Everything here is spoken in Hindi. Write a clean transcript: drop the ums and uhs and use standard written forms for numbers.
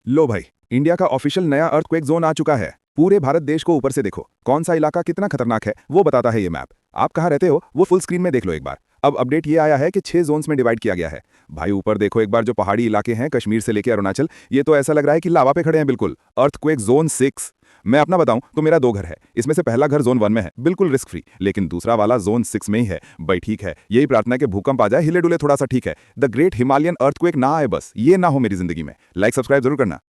लो भाई, इंडिया का ऑफिशियल नया अर्थक्वेक जोन आ चुका है। पूरे भारत देश को ऊपर से देखो, कौन सा इलाका कितना खतरनाक है वो बताता है ये मैप। आप कहाँ रहते हो वो फुल स्क्रीन में देख लो एक बार। अब अपडेट ये आया है कि 6 जोन्स में डिवाइड किया गया है। भाई ऊपर देखो एक बार, जो पहाड़ी इलाके हैं कश्मीर से लेकर अरुणाचल, ये तो ऐसा लग रहा है कि लावा पे खड़े हैं बिल्कुल। Earthquake zone 6। मैं अपना बताऊं तो मेरा 2 घर है, इसमें से पहला घर जोन 1 में है, बिल्कुल रिस्क फ्री, लेकिन दूसरा वाला जोन 6 में ही है। भाई ठीक है, यही प्रार्थना है कि भूकंप आ जाए, हिले डुले थोड़ा सा ठीक है, द ग्रेट हिमालयन अर्थक्वेक ना आए बस, ये ना हो मेरी जिंदगी में। लाइक सब्सक्राइब जरूर करना।